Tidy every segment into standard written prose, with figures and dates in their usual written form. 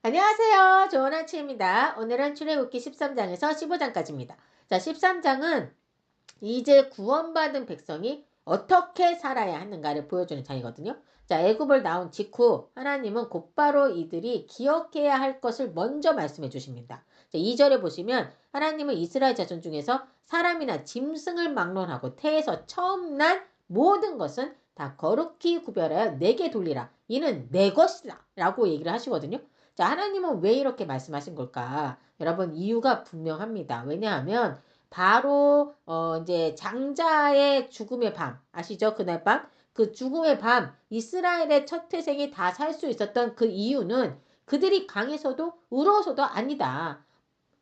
안녕하세요. 좋은 아침입니다. 오늘은 출애굽기 13장에서 15장까지입니다. 자, 13장은 이제 구원받은 백성이 어떻게 살아야 하는가를 보여주는 장이거든요. 자, 애굽을 나온 직후 하나님은 곧바로 이들이 기억해야 할 것을 먼저 말씀해 주십니다. 자, 2절에 보시면 하나님은 이스라엘 자손 중에서 사람이나 짐승을 막론하고 태에서 처음 난 모든 것은 다 거룩히 구별하여 내게 돌리라. 이는 내 것이다. 라고 얘기를 하시거든요. 자, 하나님은 왜 이렇게 말씀하신 걸까? 여러분, 이유가 분명합니다. 왜냐하면 바로 이제 장자의 죽음의 밤 아시죠? 그날 밤. 그 죽음의 밤 이스라엘의 첫 태생이 다 살 수 있었던 그 이유는 그들이 강해서도 의로워서도 아니다.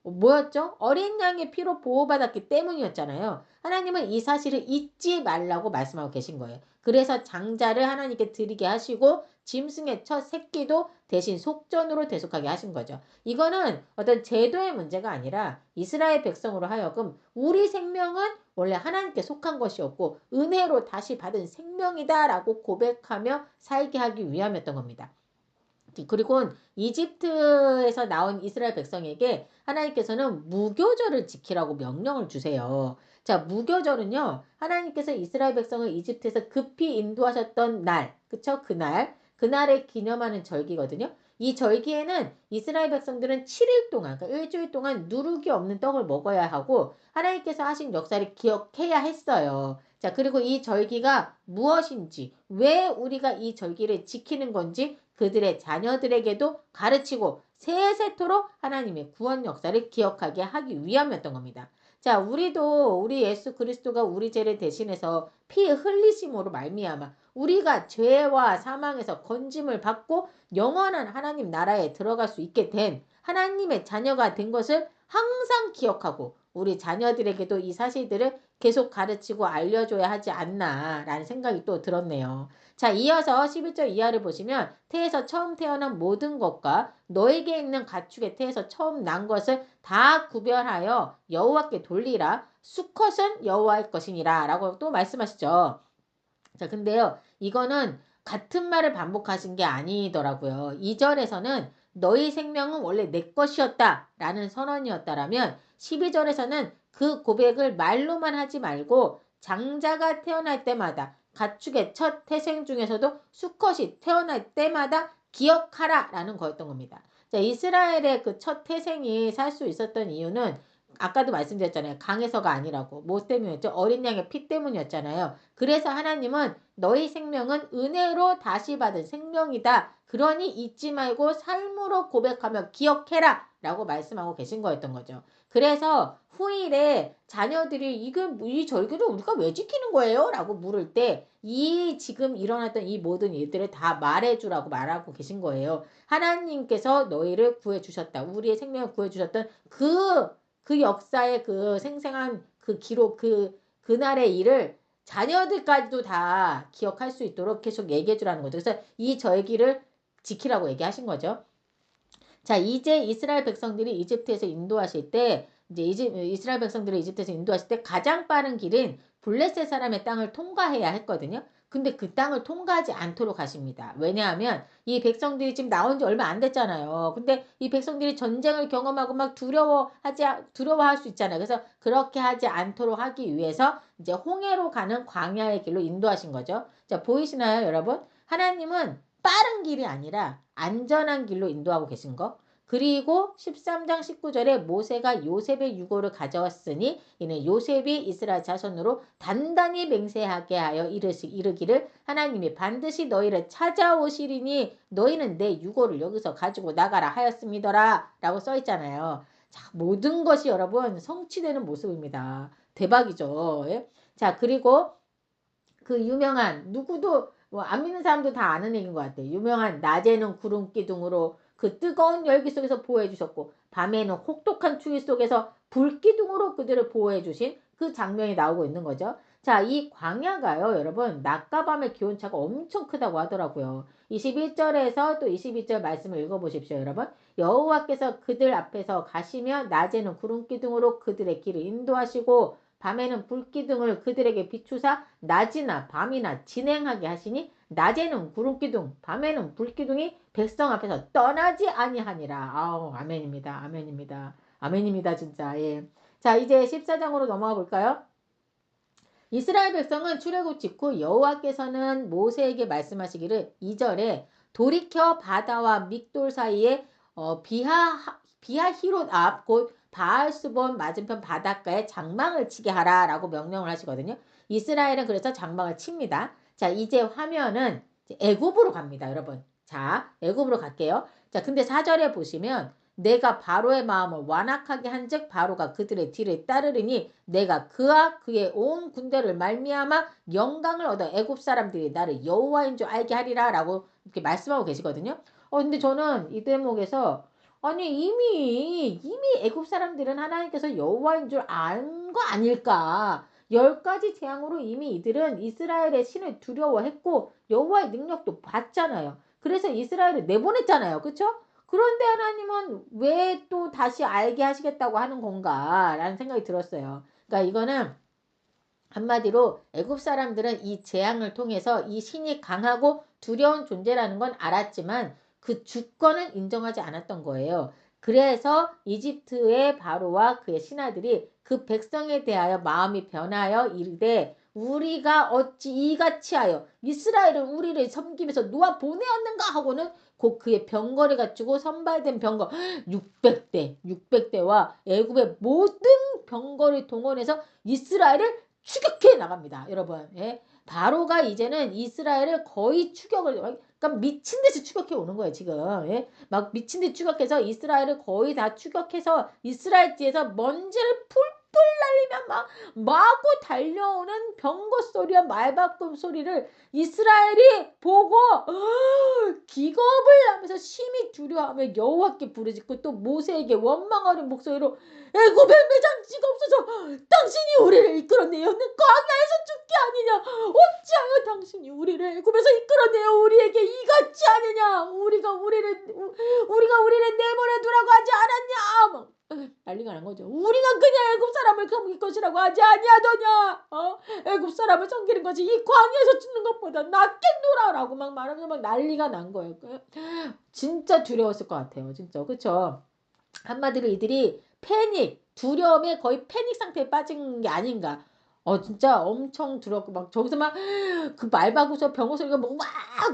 뭐였죠? 어린 양의 피로 보호받았기 때문이었잖아요. 하나님은 이 사실을 잊지 말라고 말씀하고 계신 거예요. 그래서 장자를 하나님께 드리게 하시고 짐승의 첫 새끼도 대신 속전으로 대속하게 하신 거죠. 이거는 어떤 제도의 문제가 아니라 이스라엘 백성으로 하여금 우리 생명은 원래 하나님께 속한 것이었고 은혜로 다시 받은 생명이다라고 고백하며 살게 하기 위함이었던 겁니다. 그리고 이집트에서 나온 이스라엘 백성에게 하나님께서는 무교절을 지키라고 명령을 주세요. 자, 무교절은요, 하나님께서 이스라엘 백성을 이집트에서 급히 인도하셨던 날, 그쵸? 그날을 기념하는 절기거든요. 이 절기에는 이스라엘 백성들은 7일 동안, 그러니까 일주일 동안 누룩이 없는 떡을 먹어야 하고, 하나님께서 하신 역사를 기억해야 했어요. 자, 그리고 이 절기가 무엇인지, 왜 우리가 이 절기를 지키는 건지 그들의 자녀들에게도 가르치고 세세토록 하나님의 구원 역사를 기억하게 하기 위함이었던 겁니다. 자, 우리 예수 그리스도가 우리 죄를 대신해서 피 흘리심으로 말미암아 우리가 죄와 사망에서 건짐을 받고 영원한 하나님 나라에 들어갈 수 있게 된 하나님의 자녀가 된 것을 항상 기억하고 우리 자녀들에게도 이 사실들을 계속 가르치고 알려줘야 하지 않나라는 생각이 또 들었네요. 자, 이어서 11절 이하를 보시면 태에서 처음 태어난 모든 것과 너에게 있는 가축의 태에서 처음 난 것을 다 구별하여 여호와께 돌리라. 수컷은 여호와의 것이니라 라고 또 말씀하시죠. 자, 근데요, 이거는 같은 말을 반복하신 게 아니더라고요. 2절에서는 너희 생명은 원래 내 것이었다 라는 선언이었다라면 12절에서는 그 고백을 말로만 하지 말고 장자가 태어날 때마다 가축의 첫 태생 중에서도 수컷이 태어날 때마다 기억하라 라는 거였던 겁니다. 자, 이스라엘의 그 첫 태생이 살 수 있었던 이유는 아까도 말씀드렸잖아요. 강해서가 아니라고. 뭐 때문이었죠? 어린 양의 피 때문이었잖아요. 그래서 하나님은 너희 생명은 은혜로 다시 받은 생명이다. 그러니 잊지 말고 삶으로 고백하며 기억해라. 라고 말씀하고 계신 거였던 거죠. 그래서 후일에 자녀들이 이 절기를 우리가 왜 지키는 거예요? 라고 물을 때 이 지금 일어났던 이 모든 일들을 다 말해주라고 말하고 계신 거예요. 하나님께서 너희를 구해주셨다. 우리의 생명을 구해주셨던 그 역사의 그 생생한 그 기록, 그날의 일을 자녀들까지도 다 기억할 수 있도록 계속 얘기해 주라는 거죠. 그래서 이 절기를 지키라고 얘기하신 거죠. 자, 이제 이스라엘 백성들이 이집트에서 인도하실 때, 이제 이스라엘 백성들을 이집트에서 인도하실 때 가장 빠른 길은 블레셋 사람의 땅을 통과해야 했거든요. 근데 그 땅을 통과하지 않도록 하십니다. 왜냐하면 이 백성들이 지금 나온 지 얼마 안 됐잖아요. 근데 이 백성들이 전쟁을 경험하고 막 두려워할 수 있잖아요. 그래서 그렇게 하지 않도록 하기 위해서 이제 홍해로 가는 광야의 길로 인도하신 거죠. 자, 보이시나요, 여러분? 하나님은 빠른 길이 아니라 안전한 길로 인도하고 계신 거. 그리고 13장 19절에 모세가 요셉의 유고를 가져왔으니 이는 요셉이 이스라엘 자손으로 단단히 맹세하게 하여 이르기를 하나님이 반드시 너희를 찾아오시리니 너희는 내 유고를 여기서 가지고 나가라 하였음이더라 라고 써있잖아요. 자, 모든 것이 여러분 성취되는 모습입니다. 대박이죠. 예? 자, 그리고 그 유명한 누구도 뭐 안 믿는 사람도 다 아는 얘기인 것 같아요. 유명한 낮에는 구름 기둥으로 그 뜨거운 열기 속에서 보호해 주셨고 밤에는 혹독한 추위 속에서 불 기둥으로 그들을 보호해 주신 그 장면이 나오고 있는 거죠. 자, 이 광야가요, 여러분, 낮과 밤의 기온차가 엄청 크다고 하더라고요. 21절에서 또 22절 말씀을 읽어보십시오, 여러분. 여호와께서 그들 앞에서 가시며 낮에는 구름 기둥으로 그들의 길을 인도하시고 밤에는 불기둥을 그들에게 비추사 낮이나 밤이나 진행하게 하시니 낮에는 구름기둥, 밤에는 불기둥이 백성 앞에서 떠나지 아니하니라. 아우, 아멘입니다. 아멘입니다. 아멘입니다. 진짜. 예. 자, 이제 14장으로 넘어가 볼까요? 이스라엘 백성은 출애굽 직후 여호와께서는 모세에게 말씀하시기를 2절에 돌이켜 바다와 믹돌 사이에 비하히롯 앞 곧 바알스본 맞은편 바닷가에 장막을 치게 하라라고 명령을 하시거든요. 이스라엘은 그래서 장막을 칩니다. 자, 이제 화면은 애굽으로 갑니다, 여러분. 자, 애굽으로 갈게요. 자, 근데 4절에 보시면 내가 바로의 마음을 완악하게 한즉 바로가 그들의 뒤를 따르리니 내가 그와 그의 온 군대를 말미암아 영광을 얻어 애굽 사람들이 나를 여호와인 줄 알게 하리라라고 이렇게 말씀하고 계시거든요. 근데 저는 이 대목에서 아니 이미 애굽 사람들은 하나님께서 여호와인 줄 안 거 아닐까? 10가지 재앙으로 이미 이들은 이스라엘의 신을 두려워했고 여호와의 능력도 봤잖아요. 그래서 이스라엘을 내보냈잖아요. 그쵸? 그런데 하나님은 왜 또 다시 알게 하시겠다고 하는 건가? 라는 생각이 들었어요. 그러니까 이거는 한마디로 애굽 사람들은 이 재앙을 통해서 이 신이 강하고 두려운 존재라는 건 알았지만 그 주권은 인정하지 않았던 거예요. 그래서 이집트의 바로와 그의 신하들이 그 백성에 대하여 마음이 변하여 이르되 우리가 어찌 이같이 하여 이스라엘은 우리를 섬기면서 놓아 보내었는가 하고는 곧 그의 병거를 갖추고 선발된 병거 600대와 애굽의 모든 병거를 동원해서 이스라엘을 추격해 나갑니다. 여러분. 예. 바로가 이제는 이스라엘을 거의 추격을 그러니까 미친 듯이 추격해 오는 거예요. 지금. 예. 막 미친 듯이 추격해서 이스라엘을 거의 다 추격해서 이스라엘 뒤에서 먼지를 풀풀 날리면 막 마구 달려오는 병거 소리와 말바꿈 소리를 이스라엘이 보고 기겁을 하면서 심히 두려워하며 여호와께 부르짖고 또 모세에게 원망하는 목소리로 애굽의 매장지가 없어서 당신이 우리를 이끌어내어 광야에서 죽게 아니냐 어찌하여 당신이 우리를 애굽에서 이끌어내어 우리에게 이같이 하느냐 우리가 우리를 내버려 두라고 하지 않았냐 막 난리가 난 거죠. 우리가 그냥 애굽 사람을 섬길 것이라고 하지 아니하더냐 애굽 사람을 섬기는 것이 이 광야에서 죽는 것보다 낫겠노라라고 막 말하면서 막 난리가 난 거예요. 진짜 두려웠을 것 같아요. 진짜 그쵸? 한마디로 이들이 패닉, 두려움에 거의 패닉 상태에 빠진 게 아닌가. 진짜 엄청 두렵고, 막, 저기서 막, 그 말바구서 병호 소리가 막,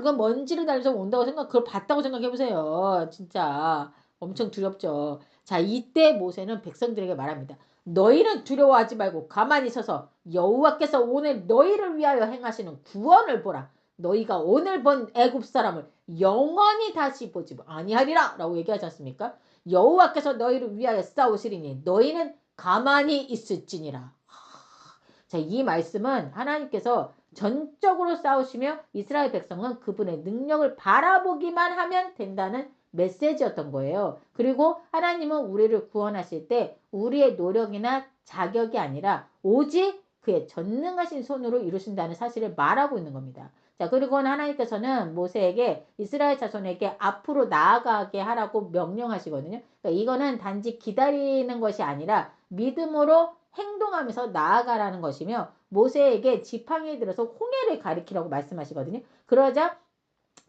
그 먼지를 날려서 온다고 그걸 봤다고 생각해보세요. 진짜. 엄청 두렵죠. 자, 이때 모세는 백성들에게 말합니다. 너희는 두려워하지 말고 가만히 서서 여호와께서 오늘 너희를 위하여 행하시는 구원을 보라. 너희가 오늘 본 애굽 사람을 영원히 다시 보지 아니하리라. 라고 얘기하지 않습니까? 여호와께서 너희를 위하여 싸우시리니 너희는 가만히 있을지니라. 자, 이 말씀은 하나님께서 전적으로 싸우시며 이스라엘 백성은 그분의 능력을 바라보기만 하면 된다는 메시지였던 거예요. 그리고 하나님은 우리를 구원하실 때 우리의 노력이나 자격이 아니라 오직 그의 전능하신 손으로 이루신다는 사실을 말하고 있는 겁니다. 자, 그리고 하나님께서는 모세에게 이스라엘 자손에게 앞으로 나아가게 하라고 명령하시거든요. 그러니까 이거는 단지 기다리는 것이 아니라 믿음으로 행동하면서 나아가라는 것이며 모세에게 지팡이에 들어서 홍해를 가리키라고 말씀하시거든요. 그러자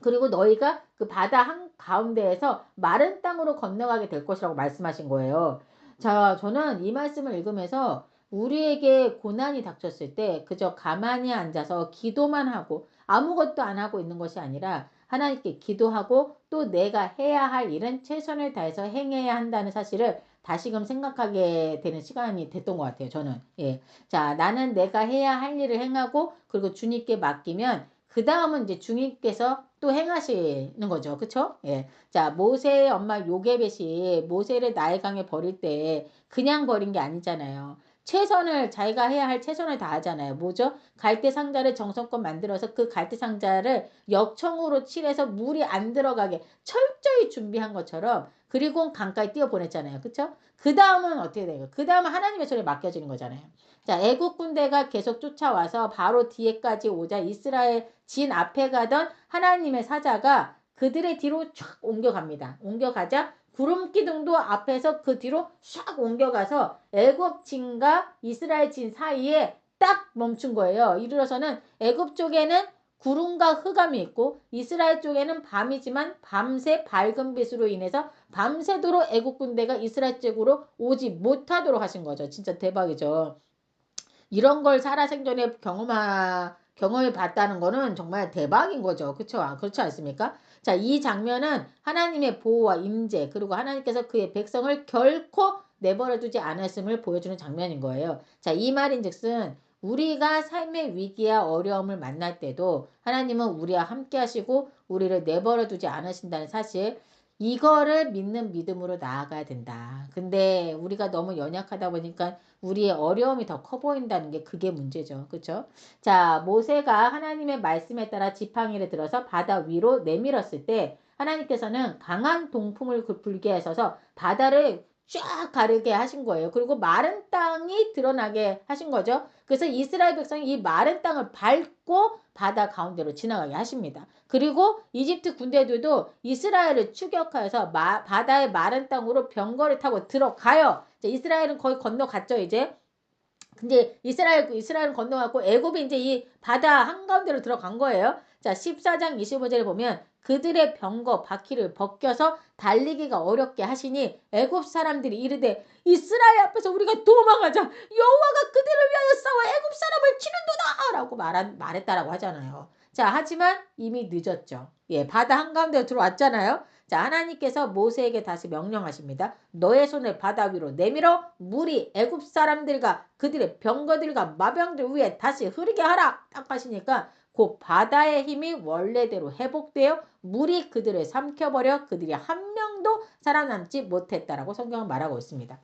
그리고 너희가 그 바다 한가운데에서 마른 땅으로 건너가게 될 것이라고 말씀하신 거예요. 자, 저는 이 말씀을 읽으면서 우리에게 고난이 닥쳤을 때 그저 가만히 앉아서 기도만 하고 아무것도 안 하고 있는 것이 아니라 하나님께 기도하고 또 내가 해야 할 일은 최선을 다해서 행해야 한다는 사실을 다시금 생각하게 되는 시간이 됐던 것 같아요. 저는. 예. 자, 나는 내가 해야 할 일을 행하고 그리고 주님께 맡기면 그 다음은 이제 주님께서 또 행하시는 거죠. 그쵸? 예. 자, 모세의 엄마 요게벳이 모세를 나일강에 버릴 때 그냥 버린 게 아니잖아요. 자기가 해야 할 최선을 다하잖아요. 뭐죠? 갈대 상자를 정성껏 만들어서 그 갈대 상자를 역청으로 칠해서 물이 안 들어가게 철저히 준비한 것처럼 그리고 강가에 띄워 보냈잖아요. 그쵸? 그 다음은 어떻게 돼요? 그 다음은 하나님의 손에 맡겨지는 거잖아요. 자, 애국 군대가 계속 쫓아와서 바로 뒤에까지 오자 이스라엘 진 앞에 가던 하나님의 사자가 그들의 뒤로 쫙 옮겨갑니다. 옮겨가자 구름 기둥도 앞에서 그 뒤로 쫙 옮겨가서 애굽 진과 이스라엘 진 사이에 딱 멈춘 거예요. 이르러서는 애굽 쪽에는 구름과 흑암이 있고 이스라엘 쪽에는 밤이지만 밤새 밝은 빛으로 인해서 밤새도록 애국 군대가 이스라엘 쪽으로 오지 못하도록 하신 거죠. 진짜 대박이죠. 이런 걸 살아생전에 경험해 봤다는 거는 정말 대박인 거죠. 그렇죠? 그렇지 않습니까? 자, 이 장면은 하나님의 보호와 임재 그리고 하나님께서 그의 백성을 결코 내버려 두지 않았음을 보여주는 장면인 거예요. 자, 이 말인즉슨 우리가 삶의 위기와 어려움을 만날 때도 하나님은 우리와 함께 하시고 우리를 내버려 두지 않으신다는 사실, 이거를 믿는 믿음으로 나아가야 된다. 근데 우리가 너무 연약하다 보니까 우리의 어려움이 더 커 보인다는 게 그게 문제죠. 그렇죠? 자, 모세가 하나님의 말씀에 따라 지팡이를 들어서 바다 위로 내밀었을 때 하나님께서는 강한 동풍을 불게 하셔서 바다를 쫙 가르게 하신 거예요. 그리고 마른 땅이 드러나게 하신 거죠. 그래서 이스라엘 백성이 이 마른 땅을 밟고 바다 가운데로 지나가게 하십니다. 그리고 이집트 군대들도 이스라엘을 추격하여서 바다의 마른 땅으로 병거를 타고 들어가요. 이스라엘은 거의 건너갔죠, 이제. 근데 이스라엘은 건너갔고 애굽이 이제 이 바다 한가운데로 들어간 거예요. 자, 14장 25절에 보면 그들의 병거 바퀴를 벗겨서 달리기가 어렵게 하시니 애굽 사람들이 이르되 이스라엘 앞에서 우리가 도망하자. 여호와가 그들을 위하여 싸워 애굽 사람을 치는도다 라고 말했다라고 하잖아요. 자, 하지만 이미 늦었죠. 예, 바다 한가운데로 들어왔잖아요. 자, 하나님께서 모세에게 다시 명령하십니다. 너의 손을 바다 위로 내밀어 물이 애굽 사람들과 그들의 병거들과 마병들 위에 다시 흐르게 하라. 딱 하시니까 그 바다의 힘이 원래대로 회복되어 물이 그들을 삼켜버려 그들이 한 명도 살아남지 못했다라고 성경은 말하고 있습니다.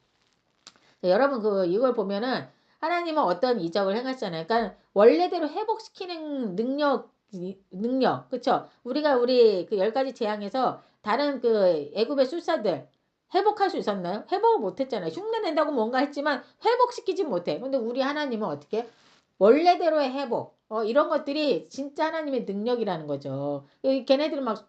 자, 여러분 이걸 보면은 하나님은 어떤 이적을 행하시잖아요. 그러니까 원래대로 회복시키는 능력, 그쵸? 우리 그 10가지 재앙에서 다른 그 애굽의 술사들 회복할 수 있었나요? 회복을 못했잖아요. 흉내 낸다고 뭔가 했지만 회복시키지 못해. 근데 우리 하나님은 어떻게? 원래대로의 회복. 이런 것들이 진짜 하나님의 능력이라는 거죠. 걔네들은 막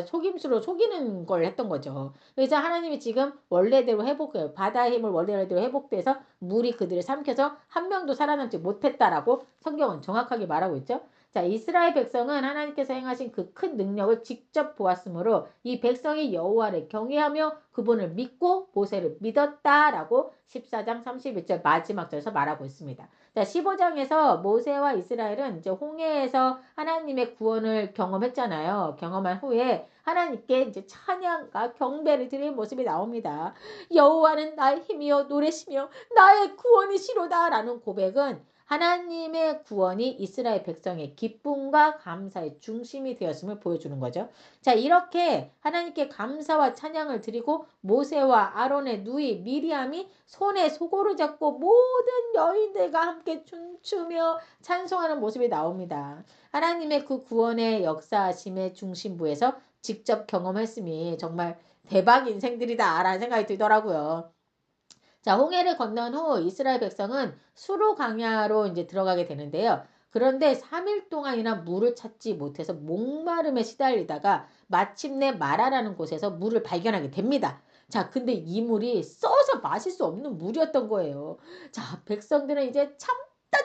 속임수로 속이는 걸 했던 거죠. 그래서 하나님이 지금 원래대로 회복해요. 바다의 힘을 원래대로 회복돼서 물이 그들을 삼켜서 한 명도 살아남지 못했다라고 성경은 정확하게 말하고 있죠. 자, 이스라엘 백성은 하나님께서 행하신 그 큰 능력을 직접 보았으므로 이 백성이 여호와를 경외하며 그분을 믿고 모세를 믿었다라고 14장 31절 마지막 절에서 말하고 있습니다. 자, 15장에서 모세와 이스라엘은 이제 홍해에서 하나님의 구원을 경험했잖아요. 경험한 후에 하나님께 이제 찬양과 경배를 드리는 모습이 나옵니다. 여호와는 나의 힘이요 노래시며 나의 구원이시로다라는 고백은 하나님의 구원이 이스라엘 백성의 기쁨과 감사의 중심이 되었음을 보여주는 거죠. 자, 이렇게 하나님께 감사와 찬양을 드리고 모세와 아론의 누이 미리암이 손에 소고를 잡고 모든 여인들과 함께 춤추며 찬송하는 모습이 나옵니다. 하나님의 그 구원의 역사심의 중심부에서 직접 경험했음이 정말 대박 인생들이다 라는 생각이 들더라고요. 자, 홍해를 건넌 후 이스라엘 백성은 수르 강야로 이제 들어가게 되는데요. 그런데 3일 동안이나 물을 찾지 못해서 목마름에 시달리다가 마침내 마라라는 곳에서 물을 발견하게 됩니다. 자, 근데 이 물이 써서 마실 수 없는 물이었던 거예요. 자, 백성들은 이제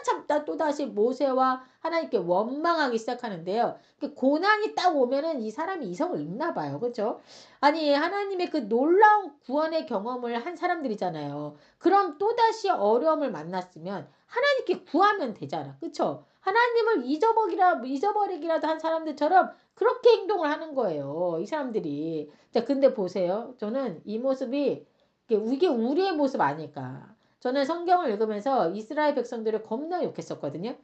참다 또다시 모세와 하나님께 원망하기 시작하는데요. 고난이 딱 오면은 이 사람이 이성을 잃나 봐요. 그렇죠? 아니, 하나님의 그 놀라운 구원의 경험을 한 사람들이잖아요. 그럼 또다시 어려움을 만났으면 하나님께 구하면 되잖아. 그쵸? 하나님을 잊어버리기라도 한 사람들처럼 그렇게 행동을 하는 거예요. 이 사람들이. 자, 근데 보세요. 저는 이 모습이 이게 우리의 모습 아닐까. 저는 성경을 읽으면서 이스라엘 백성들을 겁나 욕했었거든요.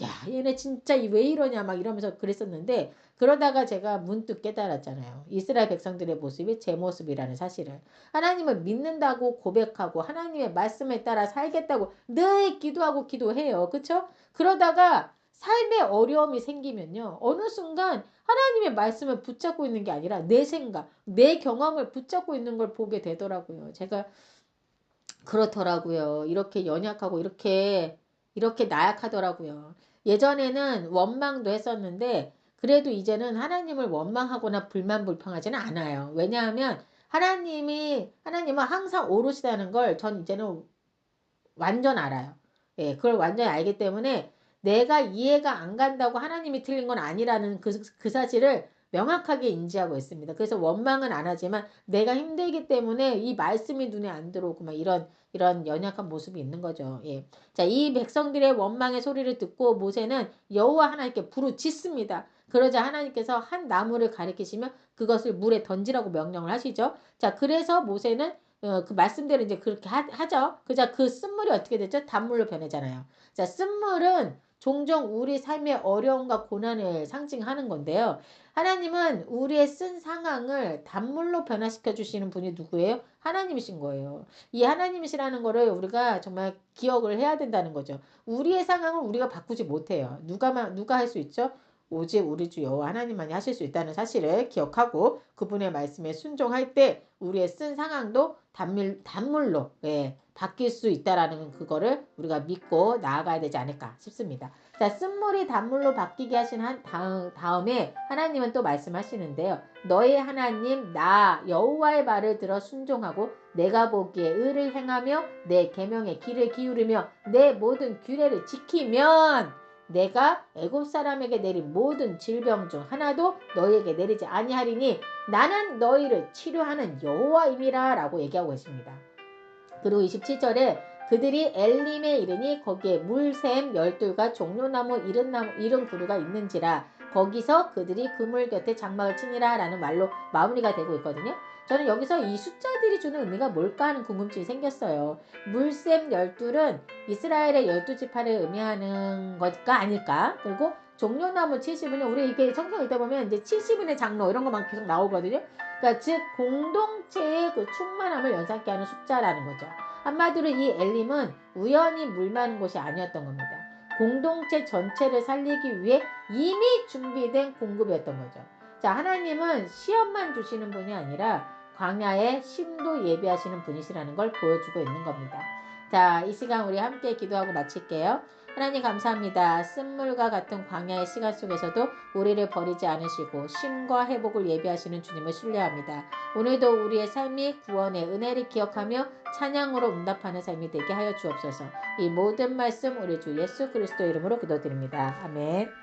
야, 얘네 진짜 왜 이러냐 막 이러면서 그랬었는데 그러다가 제가 문득 깨달았잖아요. 이스라엘 백성들의 모습이 제 모습이라는 사실을. 하나님을 믿는다고 고백하고 하나님의 말씀에 따라 살겠다고 늘 기도하고 기도해요. 그쵸? 그러다가 삶의 어려움이 생기면요. 어느 순간 하나님의 말씀을 붙잡고 있는 게 아니라 내 생각, 내 경험을 붙잡고 있는 걸 보게 되더라고요. 제가 그렇더라고요. 이렇게 연약하고 이렇게 나약하더라고요. 예전에는 원망도 했었는데 그래도 이제는 하나님을 원망하거나 불만불평하지는 않아요. 왜냐하면 하나님은 항상 오르시다는 걸 전 이제는 완전 알아요. 예, 그걸 완전히 알기 때문에 내가 이해가 안 간다고 하나님이 틀린 건 아니라는 그 사실을 명확하게 인지하고 있습니다. 그래서 원망은 안 하지만 내가 힘들기 때문에 이 말씀이 눈에 안 들어오고 막 이런 연약한 모습이 있는 거죠. 예. 자, 이 백성들의 원망의 소리를 듣고 모세는 여호와 하나님께 부르짖습니다. 그러자 하나님께서 한 나무를 가리키시며 그것을 물에 던지라고 명령을 하시죠. 자, 그래서 모세는 그 말씀대로 이제 그렇게 하죠. 그자 그 쓴물이 어떻게 됐죠? 단물로 변하잖아요. 자, 쓴물은 종종 우리 삶의 어려움과 고난을 상징하는 건데요. 하나님은 우리의 쓴 상황을 단물로 변화시켜 주시는 분이 누구예요? 하나님이신 거예요. 이 하나님이시라는 거를 우리가 정말 기억을 해야 된다는 거죠. 우리의 상황을 우리가 바꾸지 못해요. 누가 할 수 있죠? 오직 우리 주 여호와 하나님만이 하실 수 있다는 사실을 기억하고 그분의 말씀에 순종할 때 우리의 쓴 상황도 단물로 바뀔 수 있다라는 그거를 우리가 믿고 나아가야 되지 않을까 싶습니다. 자, 쓴물이 단물로 바뀌게 하신 다음에 하나님은 또 말씀하시는데요. 너의 하나님 나 여호와의 말을 들어 순종하고 내가 보기에 의를 행하며 내 계명에 귀를 기울이며 내 모든 규례를 지키면 내가 애굽 사람에게 내린 모든 질병 중 하나도 너희에게 내리지 아니하리니 나는 너희를 치료하는 여호와임이라 라고 얘기하고 있습니다. 그리고 27절에 그들이 엘림에 이르니 거기에 물샘 12과 종려나무 70그루가 있는지라 거기서 그들이 그물 곁에 장막을 치니라 라는 말로 마무리가 되고 있거든요. 저는 여기서 이 숫자들이 주는 의미가 뭘까 하는 궁금증이 생겼어요. 물샘 12은 이스라엘의 12지파를 의미하는 것가 아닐까? 그리고 종려나무 70은 우리 이렇게 성경 읽다 보면 이제 70인의 장로 이런 것만 계속 나오거든요. 그러니까 즉 공동체의 그 충만함을 연상케 하는 숫자라는 거죠. 한마디로 이 엘림은 우연히 물 많은 곳이 아니었던 겁니다. 공동체 전체를 살리기 위해 이미 준비된 공급이었던 거죠. 자, 하나님은 시험만 주시는 분이 아니라 광야에 심도 예비하시는 분이시라는 걸 보여주고 있는 겁니다. 자, 이 시간 우리 함께 기도하고 마칠게요. 하나님 감사합니다. 쓴물과 같은 광야의 시간 속에서도 우리를 버리지 않으시고 쉼과 회복을 예비하시는 주님을 신뢰합니다. 오늘도 우리의 삶이 구원의 은혜를 기억하며 찬양으로 응답하는 삶이 되게 하여 주옵소서. 이 모든 말씀 우리 주 예수 그리스도 이름으로 기도드립니다. 아멘.